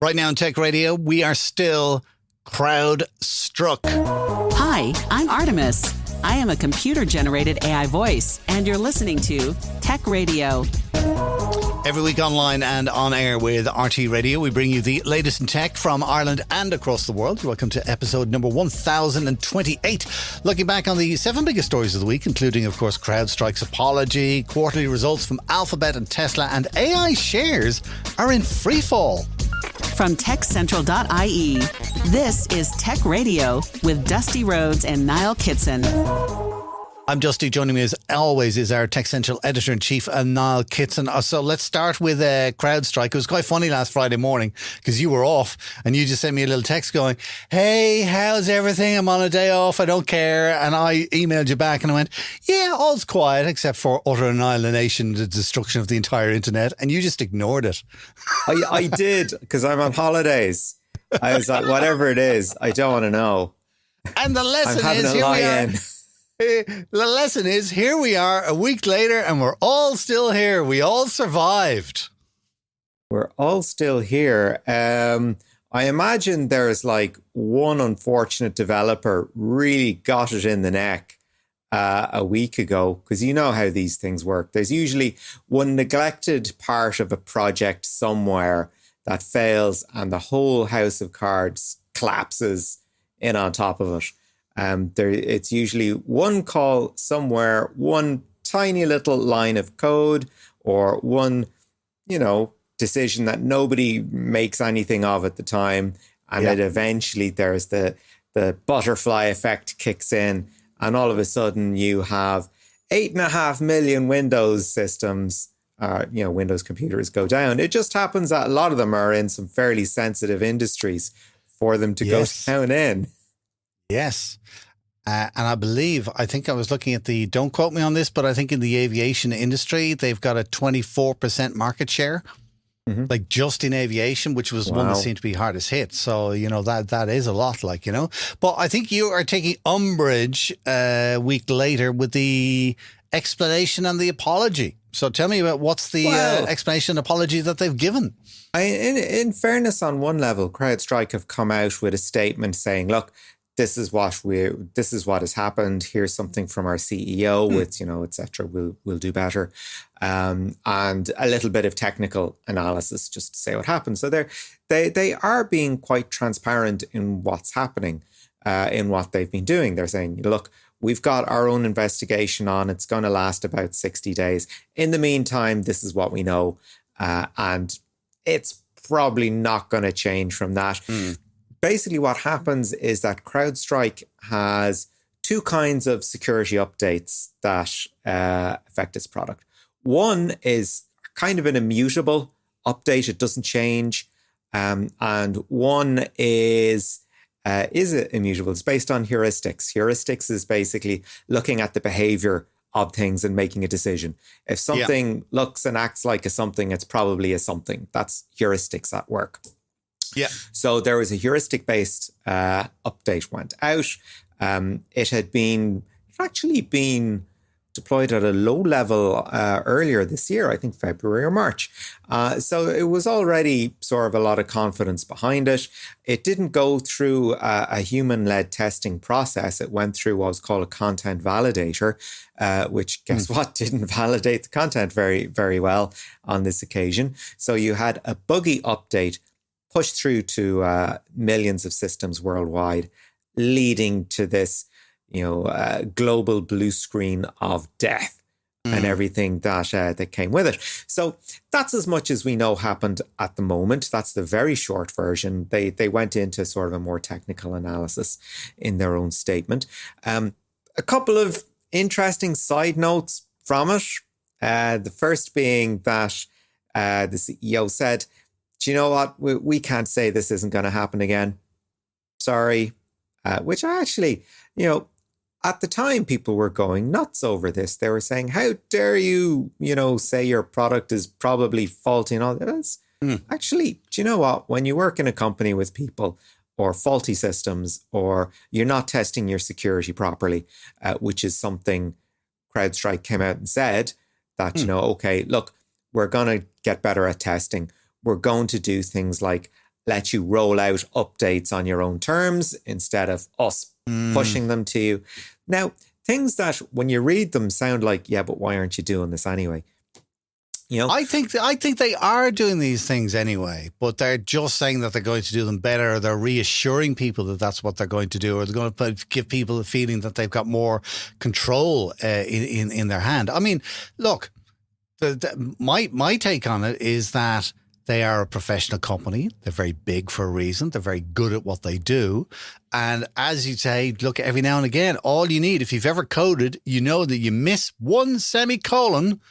Right now on Tech Radio, we are still CrowdStrike. Hi, I'm Artemis. I am a computer-generated AI voice, and you're listening to Tech Radio. Every week online and on air with RT Radio, we bring you the latest in tech from Ireland and across the world. Welcome to episode number 1028. Looking back on the 7 biggest stories of the week, including, of course, CrowdStrike's apology, quarterly results from Alphabet and Tesla, and AI shares are in freefall. From techcentral.ie, this is Tech Radio with Dusty Rhodes and Niall Kitson. I'm Dusty. Joining me as always is our Tech Central Editor-in-Chief, Niall Kitson. So let's start with CrowdStrike. It was quite funny last Friday morning because you were off and you just sent me a little text going, hey, how's everything? I'm on a day off. I don't care. And I emailed you back and I went, yeah, all's quiet except for utter annihilation, the destruction of the entire internet. And you just ignored it. I did, because I'm on holidays. I was like, whatever it is, I don't want to know. And the lesson I'm having is, a here we are. lie-in. The lesson is, here we are a week later and we're all still here. We all survived. We're all still here. I imagine there's like one unfortunate developer really got it in the neck a week ago, because you know how these things work. There's usually one neglected part of a project somewhere that fails and the whole house of cards collapses in on top of it. It's usually one call somewhere, one tiny little line of code, or one, decision that nobody makes anything of at the time. And it eventually there's the butterfly effect kicks in, and all of a sudden you have 8.5 million Windows systems, Windows computers go down. It just happens that a lot of them are in some fairly sensitive industries for them to go down in. Yes. And I think I was looking at don't quote me on this, but I think in the aviation industry, they've got a 24% market share, like just in aviation, which was one that seemed to be hardest hit. So, that is a lot, But I think you are taking umbrage a week later with the explanation and the apology. So tell me about what's the explanation and apology that they've given. In fairness, on one level, CrowdStrike have come out with a statement saying, look, this is what has happened. Here's something from our CEO with, et cetera. We'll do better. And a little bit of technical analysis just to say what happened. So they are being quite transparent in what's happening, in what they've been doing. They're saying, look, we've got our own investigation on. It's going to last about 60 days. In the meantime, this is what we know. And it's probably not going to change from that. Basically, what happens is that CrowdStrike has two kinds of security updates that affect its product. One is kind of an immutable update. It doesn't change. And one is immutable. It's based on heuristics. Heuristics is basically looking at the behavior of things and making a decision. If something looks and acts like a something, it's probably a something. That's heuristics at work. Yeah. So there was a heuristic-based update went out. It had actually been deployed at a low level earlier this year, I think February or March. So it was already sort of a lot of confidence behind it. It didn't go through a human-led testing process. It went through what was called a content validator, which guess what? Didn't validate the content very, very well on this occasion. So you had a buggy update pushed through to millions of systems worldwide, leading to this, global blue screen of death and everything that came with it. So that's as much as we know happened at the moment. That's the very short version. They went into sort of a more technical analysis in their own statement. A couple of interesting side notes from it. The first being that the CEO said, do you know what? We can't say this isn't going to happen again. Sorry. Which I actually, at the time people were going nuts over this. They were saying, how dare you, say your product is probably faulty and all that. Actually, do you know what? When you work in a company with people or faulty systems, or you're not testing your security properly, which is something CrowdStrike came out and said that, okay, look, we're going to get better at testing. We're going to do things like let you roll out updates on your own terms instead of us pushing them to you. Now, things that when you read them sound like, yeah, but why aren't you doing this anyway? You know, I think they are doing these things anyway, but they're just saying that they're going to do them better. Or they're reassuring people that that's what they're going to do, or they're going to give people a feeling that they've got more control in their hand. I mean, look, my take on it is that they are a professional company. They're very big for a reason. They're very good at what they do. And as you say, look, every now and again, all you need, if you've ever coded, you know that you miss one semicolon,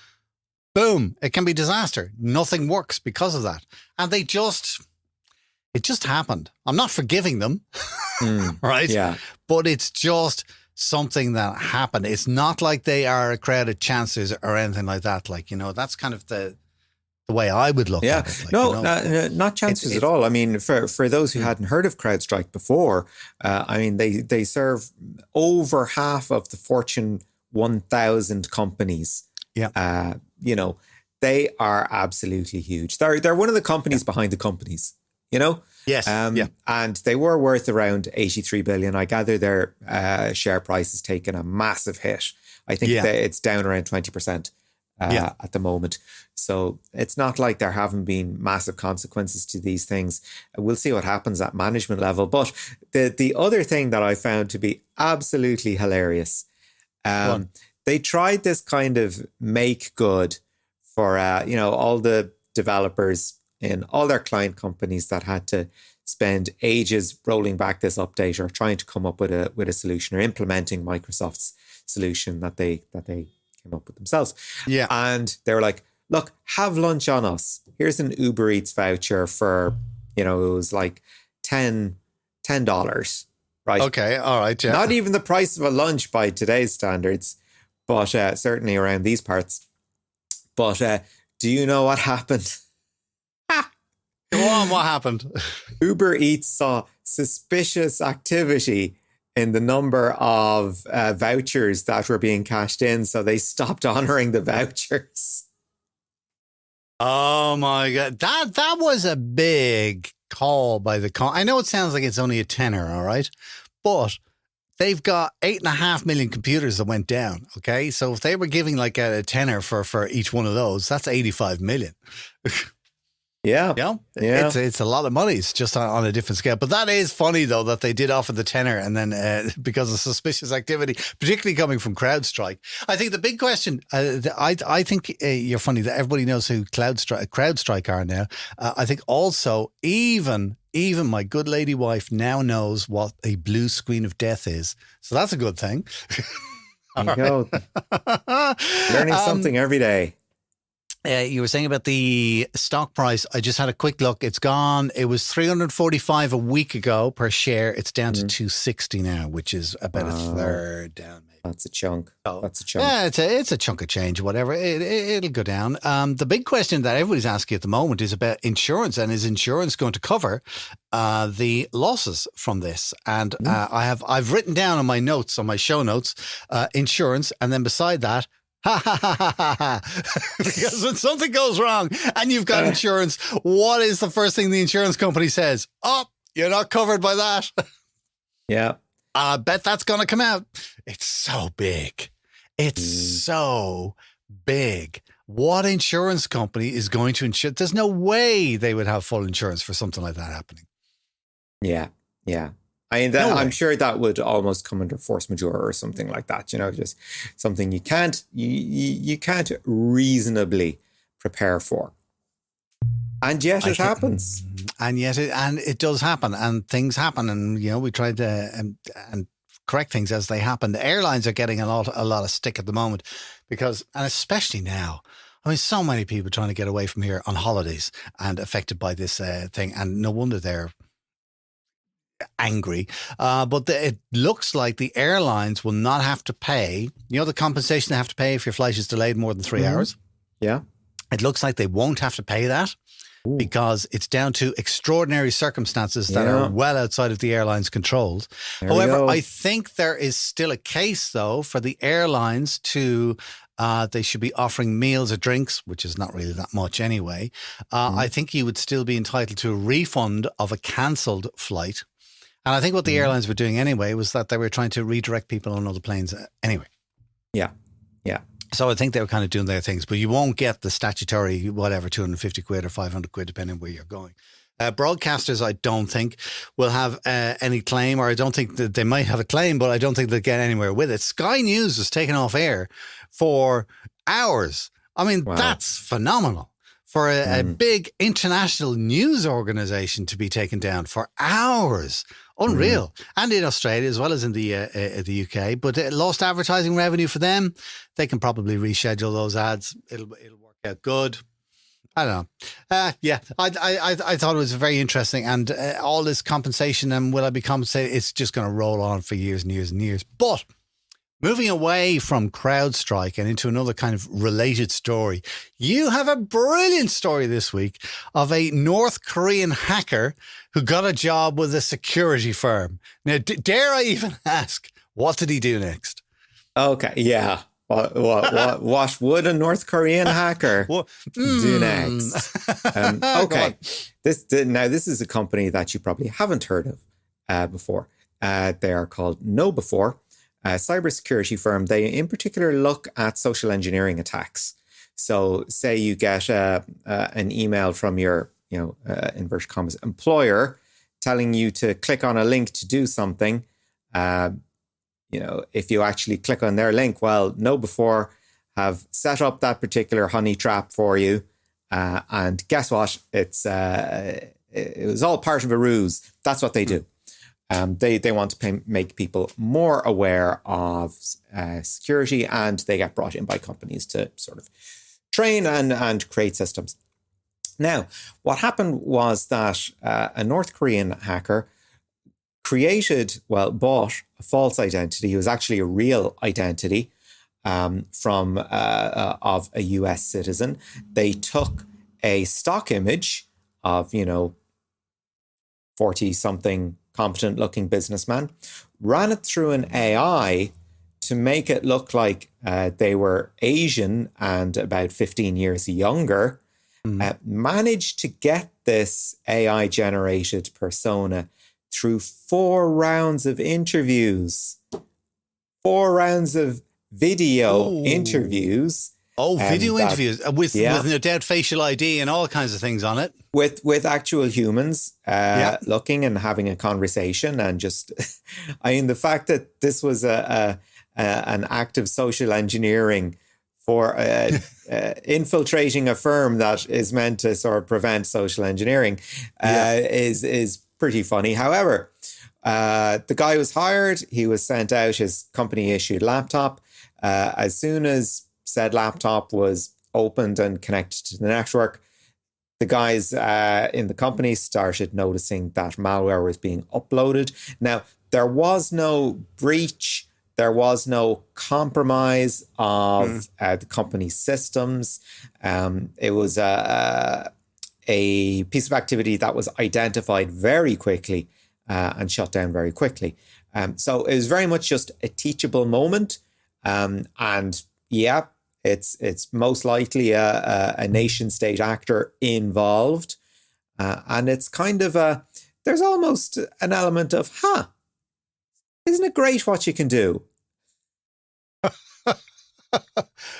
boom, it can be disaster. Nothing works because of that. And it just happened. I'm not forgiving them, right? Yeah. But it's just something that happened. It's not like they are a crowd of chancers or anything like that. Like, you know, that's kind of the way I would look at it. Like, no, you know, not chances at all. I mean, for those who hadn't heard of CrowdStrike before, I mean, they serve over half of the Fortune 1000 companies. Yeah. You know, they are absolutely huge. They're one of the companies behind the companies, you know? Yes. And they were worth around 83 billion. I gather their share price has taken a massive hit. I think that it's down around 20%. At the moment. So it's not like there haven't been massive consequences to these things. We'll see what happens at management level. But the other thing that I found to be absolutely hilarious, they tried this kind of make good for, you know, all the developers in all their client companies that had to spend ages rolling back this update or trying to come up with a solution or implementing Microsoft's solution that they came up with themselves. Yeah. And they were like, look, have lunch on us. Here's an Uber Eats voucher for, you know, it was like $10, right? Okay. All right. Yeah. Not even the price of a lunch by today's standards, but certainly around these parts. But do you know what happened? Go on, what happened? Uber Eats saw suspicious activity in the number of vouchers that were being cashed in. So they stopped honoring the vouchers. Oh my God. That was a big call by the I know it sounds like it's only a tenner, all right? But they've got 8.5 million computers that went down, okay? So if they were giving like a tenner for each one of those, that's 85 million. Yeah. Yeah. It's a lot of money. It's just on a different scale. But that is funny, though, that they did offer the tenner and then because of suspicious activity, particularly coming from CrowdStrike. I think the big question, I think you're funny that everybody knows who CrowdStrike are now. I think also even my good lady wife now knows what a blue screen of death is. So that's a good thing. There you go. Learning something every day. You were saying about the stock price. I just had a quick look. It's gone. It was 345 a week ago per share. It's down to 260 now, which is about a third down. Maybe. That's a chunk. Oh. That's a chunk. Yeah, it's a chunk of change, whatever. It'll go down. The big question that everybody's asking at the moment is about insurance, and is insurance going to cover the losses from this? And I've written down on my notes, on my show notes, insurance, and then beside that, ha ha ha ha ha ha. Because when something goes wrong and you've got insurance, what is the first thing the insurance company says? Oh, you're not covered by that. Yeah. I bet that's going to come out. It's so big. It's so big. What insurance company is going to insure? There's no way they would have full insurance for something like that happening. Yeah. Yeah. I mean, I'm sure that would almost come under force majeure or something like that. You know, just something you can't reasonably prepare for, and yet it happens. And yet it does happen, and things happen, and you know we try to and correct things as they happen. The airlines are getting a lot of stick at the moment because, and especially now. I mean, so many people trying to get away from here on holidays and affected by this thing, and no wonder they're angry. But it looks like the airlines will not have to pay, you know, the compensation they have to pay if your flight is delayed more than 3 hours. Yeah. It looks like they won't have to pay that because it's down to extraordinary circumstances that are well outside of the airline's controls. However, I think there is still a case, though, for the airlines to They should be offering meals or drinks, which is not really that much anyway. I think you would still be entitled to a refund of a cancelled flight. And I think what the airlines were doing anyway was that they were trying to redirect people on other planes anyway. Yeah. Yeah. So I think they were kind of doing their things, but you won't get the statutory, whatever, 250 quid or 500 quid, depending on where you're going. Broadcasters, I don't think, will have any claim, or I don't think that they might have a claim, but I don't think they'll get anywhere with it. Sky News was taken off air for hours. I mean, that's phenomenal for a big international news organization to be taken down for hours. Unreal. And in Australia as well as in the UK, but lost advertising revenue for them. They can probably reschedule those ads. It'll work out good. I don't know. Yeah, I thought it was very interesting, and all this compensation and will I be compensated? It's just going to roll on for years and years and years. But moving away from CrowdStrike and into another kind of related story, you have a brilliant story this week of a North Korean hacker who got a job with a security firm. Now, dare I even ask, what did he do next? Okay, yeah. What would a North Korean hacker do next? Okay, this is a company that you probably haven't heard of before. They are called KnowBe4, a cybersecurity firm. They in particular look at social engineering attacks. So, say you get an email from your, inverted commas, employer telling you to click on a link to do something. If you actually click on their link, well, KnowBe4 have set up that particular honey trap for you. And guess what? It was all part of a ruse. That's what they do. They want to make people more aware of security, and they get brought in by companies to sort of train and create systems. Now, what happened was that a North Korean hacker bought a false identity. It was actually a real identity from of a US citizen. They took a stock image of, 40-something competent-looking businessman, ran it through an AI to make it look like they were Asian and about 15 years younger, managed to get this AI-generated persona through 4 rounds of interviews, 4 rounds of video interviews. Video interviews with no doubt facial ID and all kinds of things on it. With actual humans looking and having a conversation, and just, the fact that this was an act of social engineering for infiltrating a firm that is meant to sort of prevent social engineering is pretty funny. However, the guy was hired. He was sent out his company-issued laptop. As soon as said laptop was opened and connected to the network, the guys in the company started noticing that malware was being uploaded. Now, there was no breach. There was no compromise of the company's systems. It was a piece of activity that was identified very quickly and shut down very quickly. So it was very much just a teachable moment. It's most likely a nation state actor involved. And it's kind of there's almost an element of, isn't it great what you can do?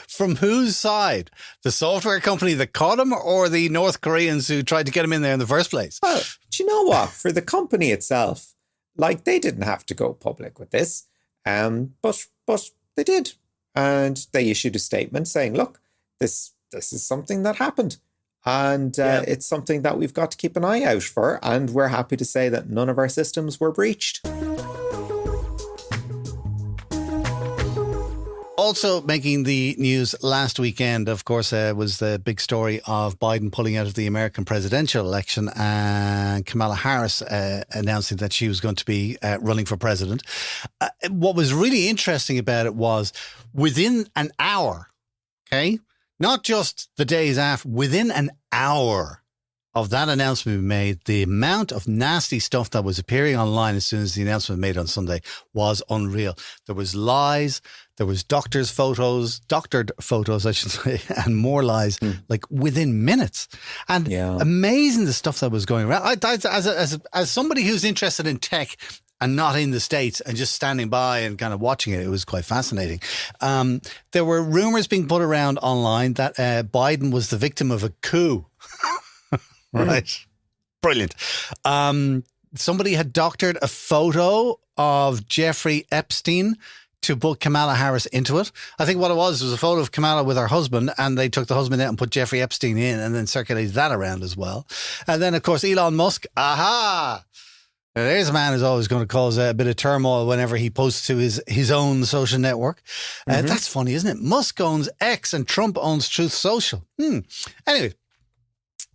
From whose side? The software company that caught him, or the North Koreans who tried to get him in there in the first place? Well, do you know what? For the company itself, they didn't have to go public with this, but they did. And they issued a statement saying, look, this is something that happened. And it's something that we've got to keep an eye out for. And we're happy to say that none of our systems were breached. Also making the news last weekend, of course, was the big story of Biden pulling out of the American presidential election and Kamala Harris announcing that she was going to be running for president. What was really interesting about it was within an hour, okay, not just the days after, within an hour of that announcement being made, the amount of nasty stuff that was appearing online as soon as the announcement was made on Sunday was unreal. There was lies, there was doctored photos, I should say, and more lies, like within minutes. And amazing the stuff that was going around. As somebody who's interested in tech and not in the States and just standing by and kind of watching it, it was quite fascinating. There were rumors being put around online that Biden was the victim of a coup. Right. Brilliant. Somebody had doctored a photo of Jeffrey Epstein to put Kamala Harris into it. I think what it was a photo of Kamala with her husband, and they took the husband out and put Jeffrey Epstein in and then circulated that around as well. And then, of course, Elon Musk. Aha! Now, there's a man who's always going to cause a bit of turmoil whenever he posts to his own social network. That's funny, isn't it? Musk owns X and Trump owns Truth Social. Anyway.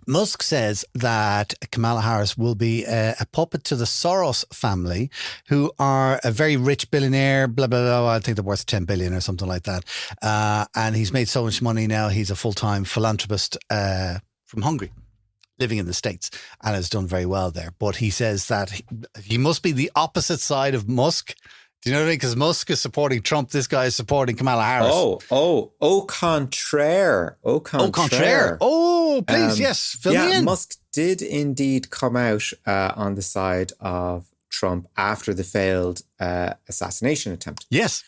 Musk says that Kamala Harris will be a puppet to the Soros family, who are a very rich billionaire, blah, blah, blah. I think they're worth 10 billion or something like that. And he's made so much money now. He's a full-time philanthropist from Hungary, living in the States, and has done very well there. But he says that he must be the opposite side of Musk. Do you know what I mean? Because Musk is supporting Trump. This guy is supporting Kamala Harris. Au contraire. Oh, please, yes. Fill me in. Musk did indeed come out on the side of Trump after the failed assassination attempt. Yes.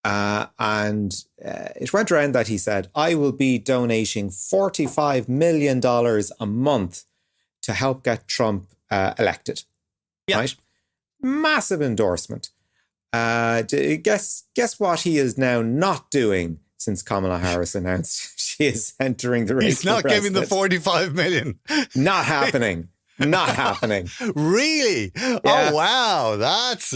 And it went around that he said, I will be donating $45 million a month to help get Trump elected. Yeah. Right? Massive endorsement. Guess what he is now not doing since Kamala Harris announced she is entering the race. He's not giving the 45 million. Not happening. Not happening. Really? Yeah. Oh, wow. That's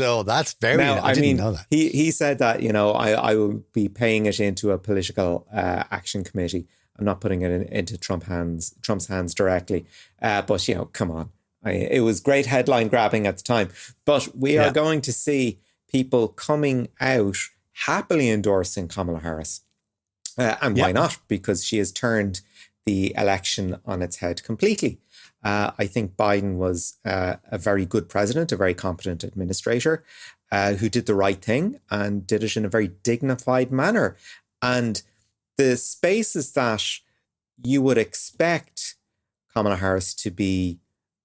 very, now, I didn't know that. He said that, I will be paying it into a political action committee. I'm not putting it into Trump's hands directly. But, come on. It was great headline grabbing at the time. But we are going to see people coming out happily endorsing Kamala Harris. And why not? Because she has turned the election on its head completely. I think Biden was a very good president, a very competent administrator who did the right thing and did it in a very dignified manner. And the spaces that you would expect Kamala Harris to be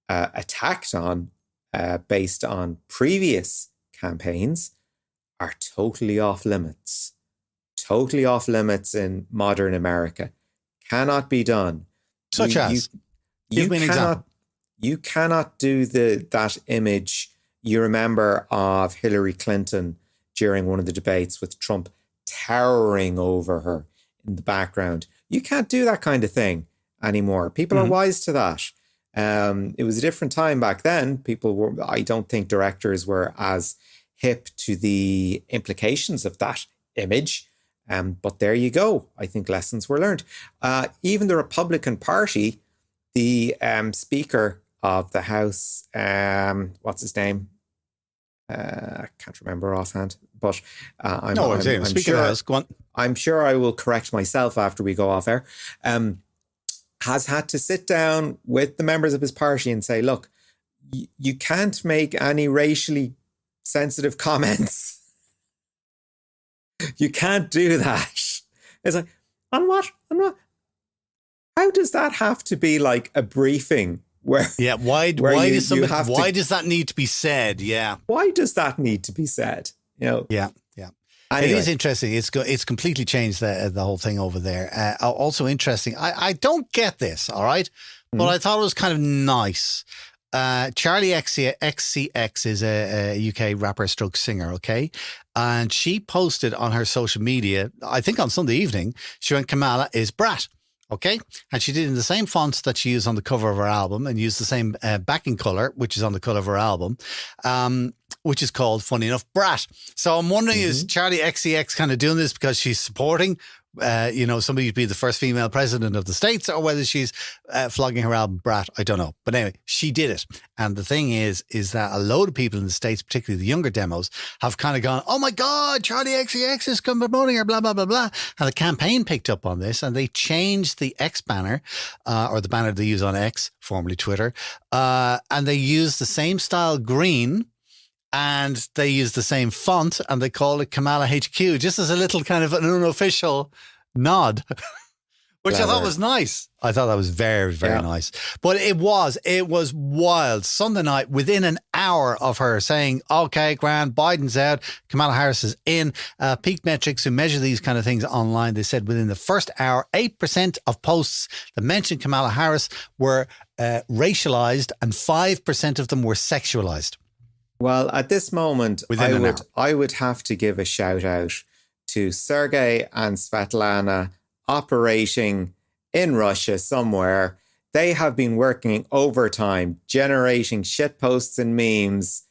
attacked on based on previous campaigns are totally off limits. Totally off limits in modern America. Cannot be done. Such as? Give me an example. You cannot do that image you remember of Hillary Clinton during one of the debates with Trump towering over her in the background. You can't do that kind of thing anymore. People are wise to that. It was a different time back then. I don't think directors were as hip to the implications of that image. But there you go. I think lessons were learned. Even the Republican Party, the Speaker of the House, what's his name? I can't remember offhand, but I'm Speaker of the House, go on. I'm sure I will correct myself after we go off air. Has had to sit down with the members of his party and say, look, you can't make any racially sensitive comments. You can't do that. It's like, on what? How does that have to be like a briefing? Why does that need to be said? Yeah. Why does that need to be said? Yeah. Anyway. It is interesting. It's completely changed the whole thing over there. Also interesting. I don't get this, all right? But I thought it was kind of nice. Charlie XCX is a UK rapper stroke singer, okay? And she posted on her social media, I think on Sunday evening, she went, Kamala is brat. Okay. And she did in the same fonts that she used on the cover of her album and used the same backing color, which is on the cover of her album, which is called, funny enough, Brat. So I'm wondering, is Charlie XCX kind of doing this because she's supporting somebody to be the first female president of the States, or whether she's flogging her album Brat. I don't know. But anyway, she did it. And the thing is that a load of people in the States, particularly the younger demos, have kind of gone, oh my God, Charlie XCX is promoting her, blah, blah, blah, blah. And the campaign picked up on this and they changed the X banner, or the banner they use on X, formerly Twitter, and they used the same style green, and they use the same font, and they call it Kamala HQ, just as a little kind of an unofficial nod, which I thought was nice. I thought that was very, very nice. But it was wild. Sunday night, within an hour of her saying, okay, grand, Biden's out, Kamala Harris is in. Peak Metrics, who measure these kind of things online, they said within the first hour, 8% of posts that mentioned Kamala Harris were racialized, and 5% of them were sexualized. Well, at this moment, I would have to give a shout out to Sergei and Svetlana operating in Russia somewhere. They have been working overtime, generating shit posts and memes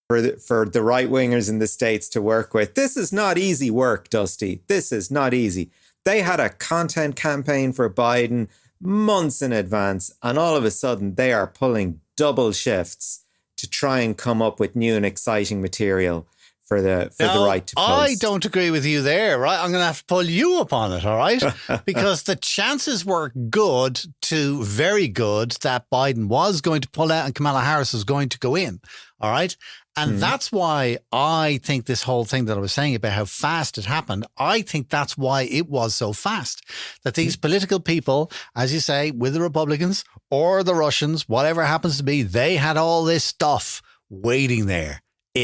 for the right wingers in the States to work with. This is not easy work, Dusty. This is not easy. They had a content campaign for Biden months in advance, and all of a sudden they are pulling double shifts to try and come up with new and exciting material for the right to post. I don't agree with you there, right? I'm going to have to pull you up on it, all right? Because the chances were good to very good that Biden was going to pull out and Kamala Harris was going to go in, all right? And that's why I think this whole thing that I was saying about how fast it happened, I think that's why it was so fast. That these political people, as you say, with the Republicans or the Russians, whatever happens to be, they had all this stuff waiting there. Do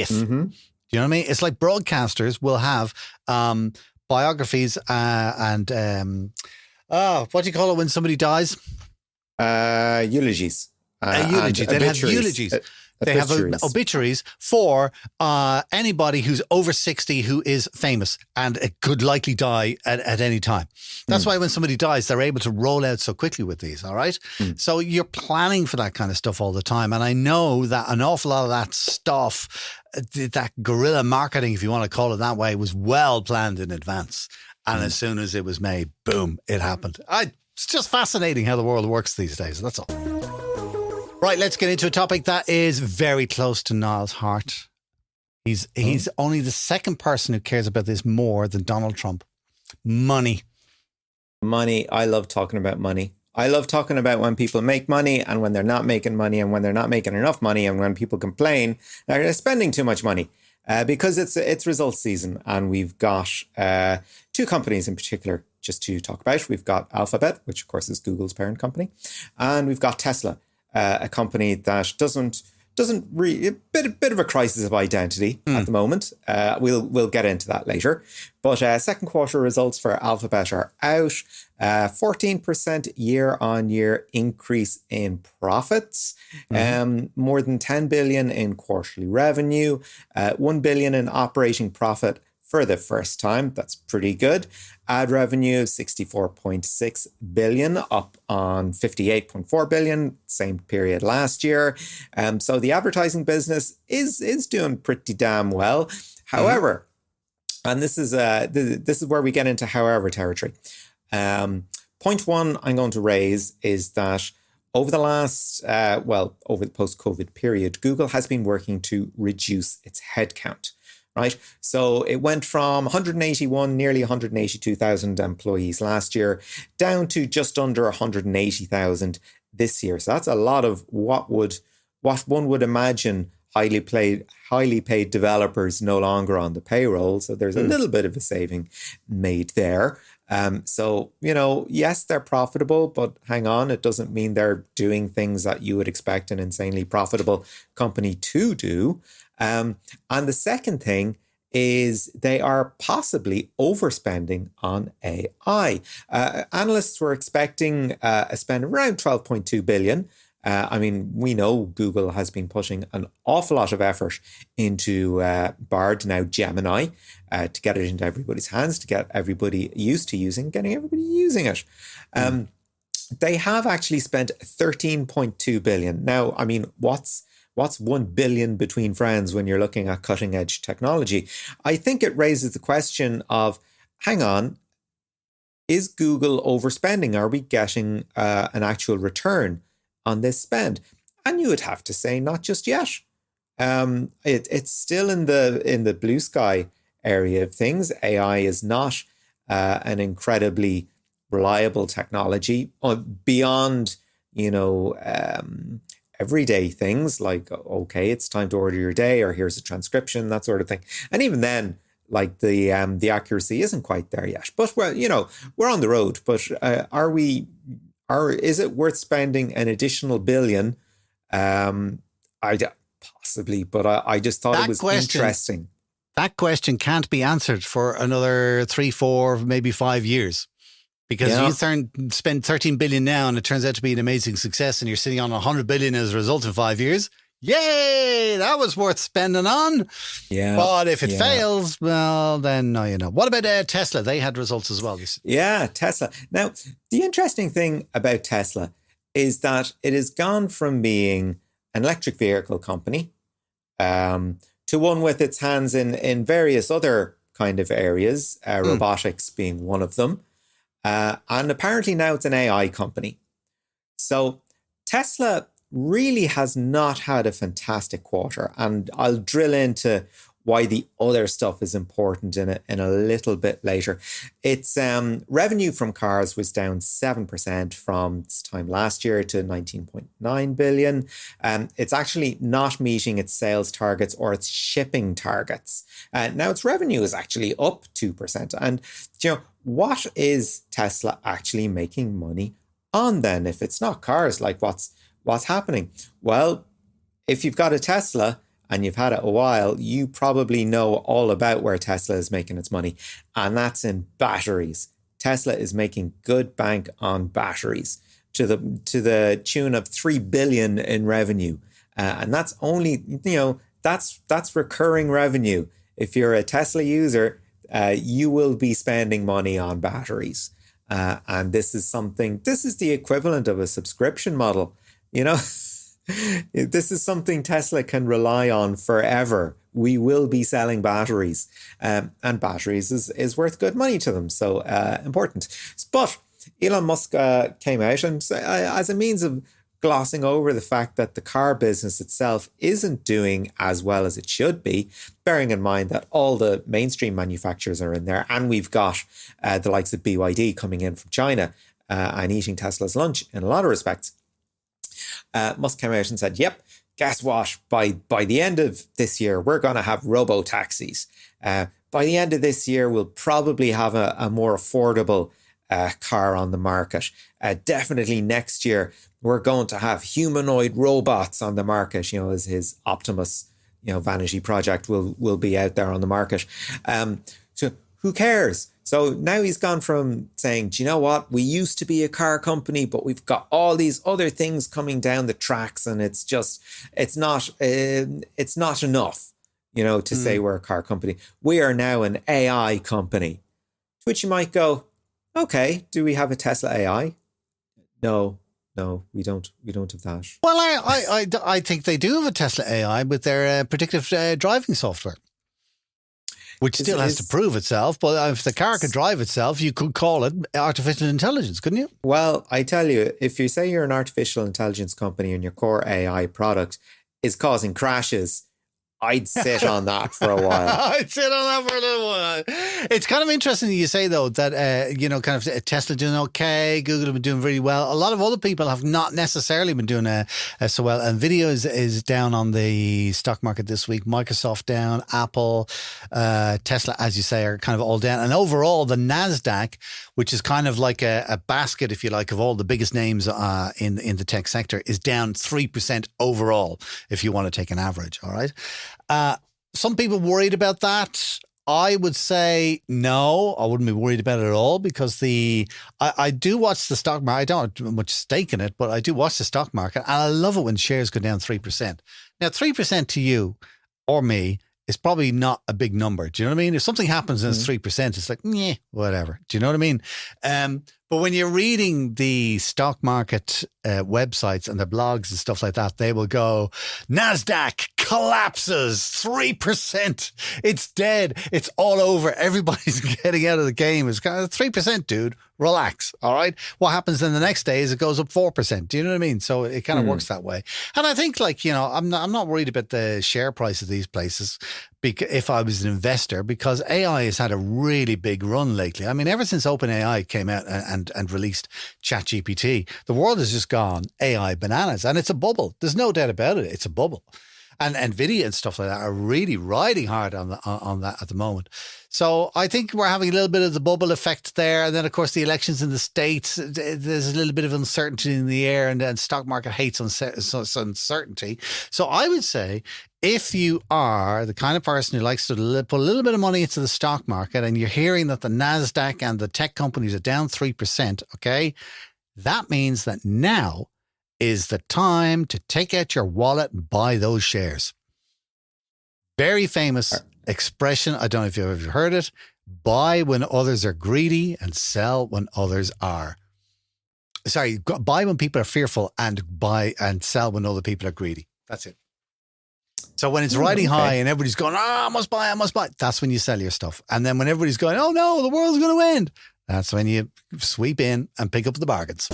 you know what I mean? It's like broadcasters will have biographies and what do you call it when somebody dies? Eulogies. Eulogies. They'd have eulogies. They have obituaries for anybody who's over 60 who is famous and could likely die at any time. That's why when somebody dies, they're able to roll out so quickly with these, all right? So you're planning for that kind of stuff all the time. And I know that an awful lot of that stuff, that guerrilla marketing, if you want to call it that way, was well planned in advance. And as soon as it was made, boom, it happened. It's just fascinating how the world works these days. That's all. Right, let's get into a topic that is very close to Niall's heart. He's only the second person who cares about this more than Donald Trump. Money. Money. I love talking about money. I love talking about when people make money and when they're not making money and when they're not making enough money and when people complain that they're spending too much money. Because it's results season, and we've got two companies in particular just to talk about. We've got Alphabet, which of course is Google's parent company, and we've got Tesla. A company that doesn't really, a bit of a crisis of identity at the moment. We'll get into that later. But second quarter results for Alphabet are out. 14% year-on-year increase in profits. More than 10 billion in quarterly revenue. 1 billion in operating profit for the first time. That's pretty good. Ad revenue of 64.6 billion, up on 58.4 billion, same period last year. So the advertising business is doing pretty damn well. However, and this is where we get into however territory. Point one I'm going to raise is that over the last, over the post-COVID period, Google has been working to reduce its headcount. Right. So it went from 181, nearly 182,000 employees last year down to just under 180,000 this year. So that's a lot of what one would imagine highly paid developers no longer on the payroll. So there's a little bit of a saving made there. So, yes, they're profitable, but hang on, it doesn't mean they're doing things that you would expect an insanely profitable company to do. And the second thing is they are possibly overspending on AI. Analysts were expecting a spend around 12.2 billion. We know Google has been putting an awful lot of effort into Bard, now Gemini, to get it into everybody's hands, to get everybody used to getting everybody using it. They have actually spent 13.2 billion. Now, what's 1 billion between friends when you're looking at cutting edge technology? I think it raises the question of hang on, is Google overspending? Are we getting an actual return on this spend? And you would have to say not just yet. It's still in the blue sky area of things. AI is not an incredibly reliable technology beyond, everyday things like, okay, it's time to order your day, or here's a transcription, that sort of thing. And even then, like the accuracy isn't quite there yet. But we're on the road. But is it worth spending an additional billion? Possibly, but I just thought it was interesting. That question can't be answered for another 3, 4, maybe 5 years. Because you spend 13 billion now and it turns out to be an amazing success and you're sitting on 100 billion as a result in 5 years. Yay! That was worth spending on. Yeah. But if it fails, well, then no, What about Tesla? They had results as well. Yeah, Tesla. Now, the interesting thing about Tesla is that it has gone from being an electric vehicle company to one with its hands in various other kind of areas, robotics being one of them. And apparently now it's an AI company. So Tesla really has not had a fantastic quarter. And I'll drill into why the other stuff is important in a little bit later. Its revenue from cars was down 7% from this time last year to 19.9 billion. It's actually not meeting its sales targets or its shipping targets. Now its revenue is actually up 2%. And what is Tesla actually making money on then? If it's not cars, like what's happening? Well, if you've got a Tesla and you've had it a while, you probably know all about where Tesla is making its money, and that's in batteries. Tesla is making good bank on batteries to the tune of 3 billion in revenue, and that's only that's recurring revenue. If you're a Tesla user, you will be spending money on batteries, and this is the equivalent of a subscription model. This is something Tesla can rely on forever. We will be selling batteries, and batteries is worth good money to them. So important. But Elon Musk came out and as a means of glossing over the fact that the car business itself isn't doing as well as it should be, bearing in mind that all the mainstream manufacturers are in there, and we've got the likes of BYD coming in from China and eating Tesla's lunch in a lot of respects. Musk came out and said, yep, guess what? By the end of this year, we're going to have robo-taxis. By the end of this year, we'll probably have a more affordable car on the market. Definitely next year, we're going to have humanoid robots on the market, as his Optimus, vanity project will be out there on the market. So who cares? So now he's gone from saying, do you know what? We used to be a car company, but we've got all these other things coming down the tracks, and it's not enough, to say we're a car company. We are now an AI company. To which you might go, okay, do we have a Tesla AI? No, we don't have that. Well, I think they do have a Tesla AI with their predictive driving software. Which still has to prove itself, but if the car could drive itself, you could call it artificial intelligence, couldn't you? Well, I tell you, if you say you're an artificial intelligence company and your core AI product is causing crashes, I'd sit on that for a while. I'd sit on that for a little while. It's kind of interesting that you say, though, that, kind of Tesla doing okay, Google have been doing really well. A lot of other people have not necessarily been doing so well. NVIDIA is down on the stock market this week. Microsoft down, Apple, Tesla, as you say, are kind of all down. And overall, the NASDAQ, which is kind of like a basket, if you like, of all the biggest names in the tech sector, is down 3% overall, if you want to take an average, all right? Some people worried about that. I would say no, I wouldn't be worried about it at all, because I do watch the stock market. I don't have much stake in it, but I do watch the stock market, and I love it when shares go down 3%. Now, 3% to you or me is probably not a big number. Do you know what I mean? If something happens and it's 3%, it's like, yeah, whatever. Do you know what I mean? But when you're reading the stock market websites and the blogs and stuff like that, they will go, NASDAQ collapses 3%. It's dead. It's all over. Everybody's getting out of the game. It's kind of 3%, dude. Relax. All right. What happens then the next day is it goes up 4%. Do you know what I mean? So it kind of works that way. And I think, like, you know, I'm not worried about the share price of these places if I was an investor, because AI has had a really big run lately. I mean, ever since OpenAI came out and released ChatGPT, the world has just gone AI bananas, and it's a bubble. There's no doubt about it. It's a bubble. And NVIDIA and stuff like that are really riding hard on that at the moment. So I think we're having a little bit of the bubble effect there. And then, of course, the elections in the States, there's a little bit of uncertainty in the air, and then stock market hates uncertainty. So I would say, if you are the kind of person who likes to put a little bit of money into the stock market and you're hearing that the NASDAQ and the tech companies are down 3%, okay, that means that now is the time to take out your wallet and buy those shares. Very famous expression. I don't know if you've ever heard it. Buy when others are greedy and sell when others are. Sorry, buy when people are fearful and buy and sell when other people are greedy. That's it. So when it's riding high and everybody's going, I must buy, that's when you sell your stuff. And then when everybody's going, oh no, the world's going to end, that's when you sweep in and pick up the bargains.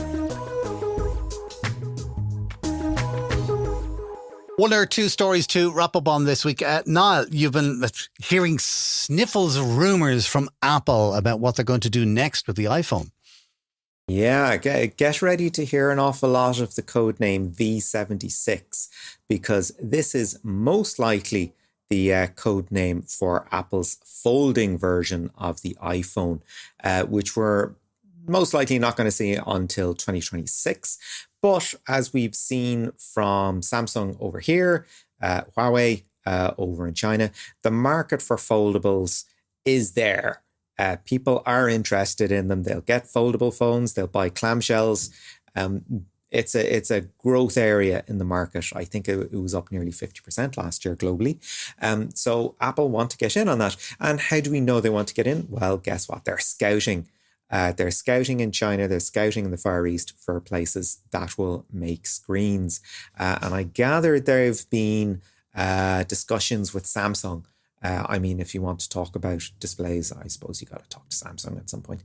One or two stories to wrap up on this week. Niall, you've been hearing sniffles of rumors from Apple about what they're going to do next with the iPhone. Yeah, get ready to hear an awful lot of the codename V76, because this is most likely the codename for Apple's folding version of the iPhone, which we're most likely not going to see until 2026. But as we've seen from Samsung over here, Huawei over in China, the market for foldables is there. People are interested in them. They'll get foldable phones. They'll buy clamshells. It's a growth area in the market. I think it was up nearly 50% last year globally. So Apple want to get in on that. And how do we know they want to get in? Well, guess what? They're scouting. They're scouting in China. They're scouting in the Far East for places that will make screens. And I gather there have been discussions with Samsung. I mean, if you want to talk about displays, I suppose you got to talk to Samsung at some point.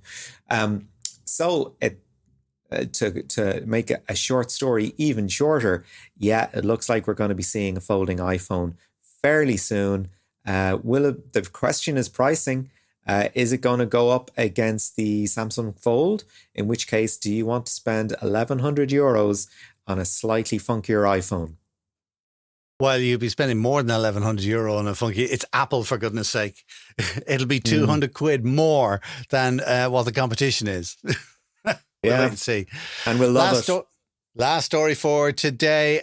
To make a short story even shorter, yeah, it looks like we're going to be seeing a folding iPhone fairly soon. The question is pricing. Is it going to go up against the Samsung Fold? In which case, do you want to spend €1,100 on a slightly funkier iPhone? Well, you'll be spending more than €1,100 on a funky. It's Apple, for goodness sake. It'll be 200 quid more than what the competition is. We'll wait and see. And we'll love it. Last story for today.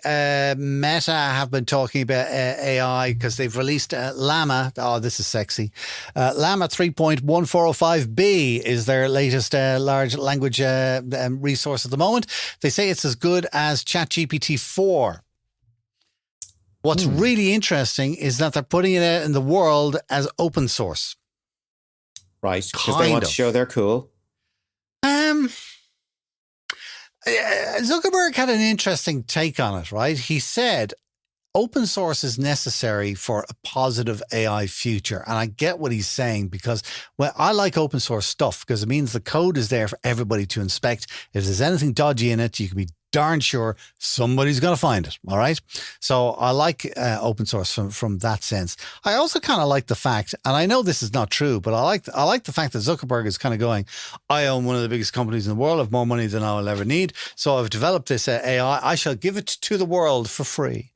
Meta have been talking about AI because they've released Llama. Oh, this is sexy. Llama 3.1405B is their latest large language resource at the moment. They say it's as good as ChatGPT 4. What's really interesting is that they're putting it out in the world as open source. Right, because they want to show they're cool. Zuckerberg had an interesting take on it, right? He said open source is necessary for a positive AI future. And I get what he's saying, because I like open source stuff because it means the code is there for everybody to inspect. If there's anything dodgy in it, you can be darn sure somebody's going to find it. All right. So I like open source from that sense. I also kind of like the fact, and I know this is not true, but I like the fact that Zuckerberg is kind of going, I own one of the biggest companies in the world. I have more money than I will ever need. So I've developed this AI. I shall give it to the world for free.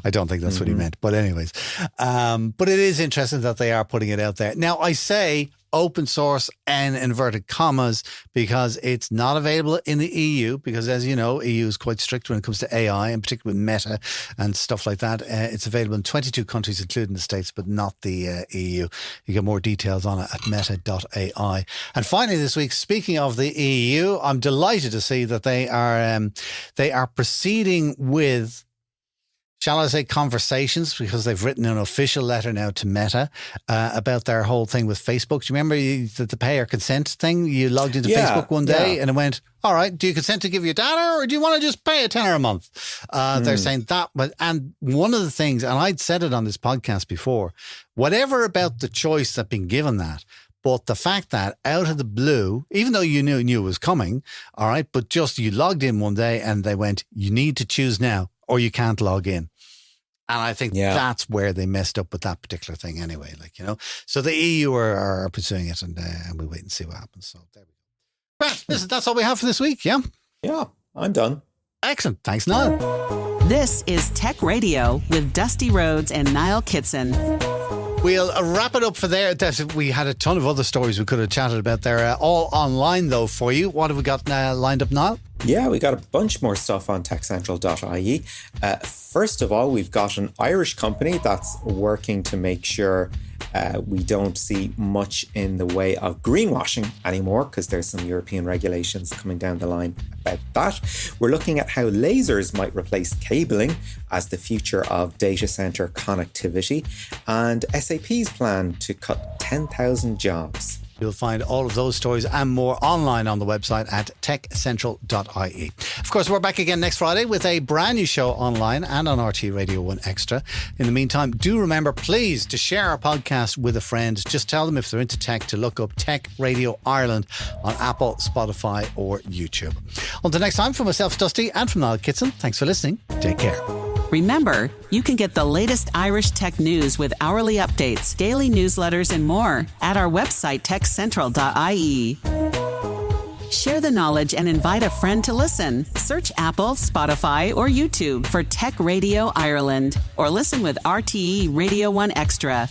I don't think that's what he meant, but anyways, but it is interesting that they are putting it out there. Now I say open source and inverted commas because it's not available in the EU, because as you know, EU is quite strict when it comes to AI, and particularly with Meta and stuff like that. It's available in 22 countries, including the States, but not the EU. You get more details on it at meta.ai. And finally this week, speaking of the EU, I'm delighted to see that they are proceeding with shall I say, conversations, because they've written an official letter now to Meta about their whole thing with Facebook. Do you remember the pay or consent thing? You logged into Facebook one day and it went, all right, do you consent to give your data or do you want to just pay a tenner a month? They're saying that. And one of the things, and I'd said it on this podcast before, whatever about the choice that's been given that, but the fact that out of the blue, even though you knew it was coming, all right, but just you logged in one day and they went, you need to choose now or you can't log in. And I think that's where they messed up with that particular thing anyway, So the EU are pursuing it and we wait and see what happens. So there we go. Right, listen, that's all we have for this week, yeah? Yeah, I'm done. Excellent. Thanks, Niall. This is Tech Radio with Dusty Rhodes and Niall Kitson. We'll wrap it up for there. We had a ton of other stories we could have chatted about there, all online though for you. What have we got lined up, Niall? Yeah, we got a bunch more stuff on techcentral.ie. First of all, we've got an Irish company that's working to make sure we don't see much in the way of greenwashing anymore, because there's some European regulations coming down the line about that. We're looking at how lasers might replace cabling as the future of data center connectivity, and SAP's plan to cut 10,000 jobs. You'll find all of those stories and more online on the website at techcentral.ie. Of course, we're back again next Friday with a brand new show online and on RT Radio 1 Extra. In the meantime, do remember, please, to share our podcast with a friend. Just tell them if they're into tech to look up Tech Radio Ireland on Apple, Spotify or YouTube. Until next time, from myself, Dusty, and from Niall Kitson, thanks for listening. Take care. Remember, you can get the latest Irish tech news with hourly updates, daily newsletters, and more at our website, techcentral.ie. Share the knowledge and invite a friend to listen. Search Apple, Spotify, or YouTube for Tech Radio Ireland, or listen with RTE Radio 1 Extra.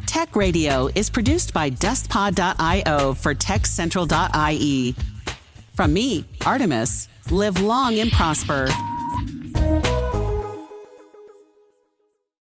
Tech Radio is produced by dustpod.io for techcentral.ie. From me, Artemis, live long and prosper.